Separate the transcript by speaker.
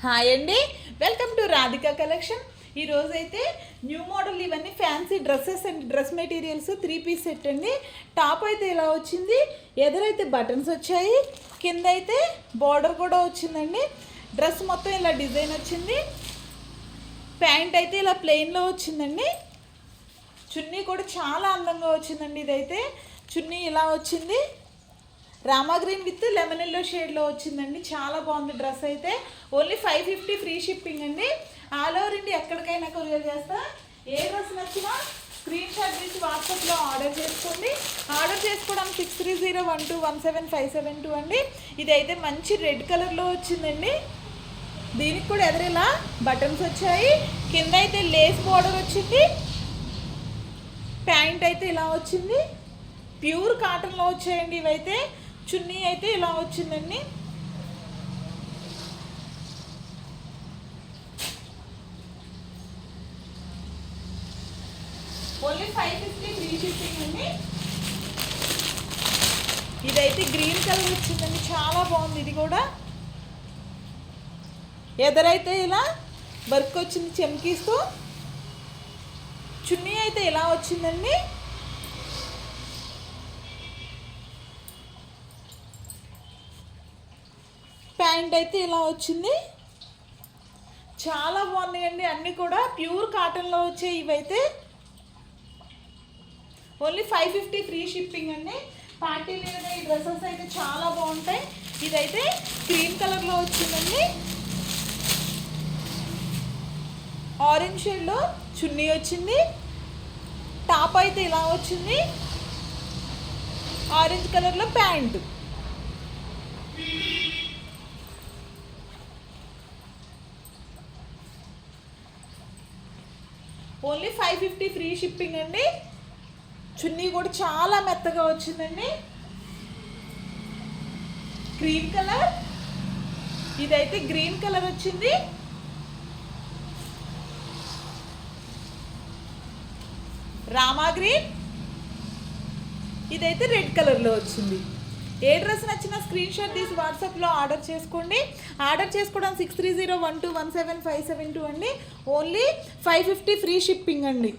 Speaker 1: Hi అండి, welcome to Radhika collection. ఈరోజైతే new model ఇవన్నీ fancy dresses and dress materials 3 piece set అండి. Top అయితే ఇలా వచ్చింది, ఎదురైతే బటన్స్ వచ్చాయి, కింద అయితే బార్డర్ కూడా వచ్చిందండి. డ్రెస్ మొత్తం ఇలా డిజైన్ వచ్చింది. ప్యాంట్ అయితే ఇలా ప్లెయిన్లో వచ్చిందండి. చున్నీ కూడా చాలా అందంగా వచ్చిందండి. ఇదైతే చున్నీ ఇలా వచ్చింది, Rama green with lemon yellow షేడ్లో వచ్చిందండి. చాలా బాగుంది డ్రెస్ అయితే. ఓన్లీ 550 ఫ్రీ షిప్పింగ్ అండి. ఆల్ ఓవర్ ఇండియా ఎక్కడికైనా కొరియర్ చేస్తా. ఏ డ్రెస్ నచ్చినా స్క్రీన్ షాట్ తీసి వాట్సాప్లో ఆర్డర్ చేసుకోండి. ఆర్డర్ చేసుకోవడానికి 6301217572 అండి. ఇదైతే మంచి రెడ్ కలర్లో వచ్చిందండి. దీనికి కూడా ఎదురులా బటన్స్ వచ్చాయి, కింద అయితే లేస్ బార్డర్ వచ్చింది. ప్యాంట్ అయితే ఇలా వచ్చింది, ప్యూర్ కాటన్లో వచ్చాయండి ఇవైతే. చున్నీ అయితే ఇలా వచ్చిందండి. ఓన్లీ 550 ఫ్రీ షిప్పింగ్ అండి. ఇదైతే గ్రీన్ కలర్ వచ్చిందండి, చాలా బాగుంది. ఇది కూడా ఎదరైతే ఇలా వర్క్ వచ్చింది చెమ్కీస్తో. చున్నీ అయితే ఇలా వచ్చిందండి. ప్యాంట్ అయితే ఇలా వచ్చింది. చాలా బాగున్నాయండి, అన్నీ కూడా ప్యూర్ కాటన్లో వచ్చాయి ఇవైతే. ఓన్లీ 550 ఫ్రీ షిప్పింగ్ అండి. పార్టీ వేర్ ఈ డ్రెస్సెస్ అయితే చాలా బాగుంటాయి. ఇదైతే క్రీమ్ కలర్లో వచ్చిందండి. ఆరెంజ్ షేడ్లో చున్నీ వచ్చింది. టాప్ అయితే ఇలా వచ్చింది, ఆరెంజ్ కలర్లో ప్యాంటు. ఓన్లీ 550 ఫ్రీ షిప్పింగ్ అండి. చున్నీ కూడా చాలా మెత్తగా వచ్చిందండి. క్రీమ్ కలర్, ఇదైతే గ్రీన్ కలర్ వచ్చింది. రామా గ్రీన్, ఇదైతే రెడ్ కలర్లో వచ్చింది. ఏ డ్రెస్ నచ్చినా స్క్రీన్ షాట్ తీసి వాట్సాప్లో ఆర్డర్ చేసుకోండి. ఆర్డర్ చేసుకోవడానికి 6301217572 అండి. ఓన్లీ 550 ఫ్రీ షిప్పింగ్ అండి.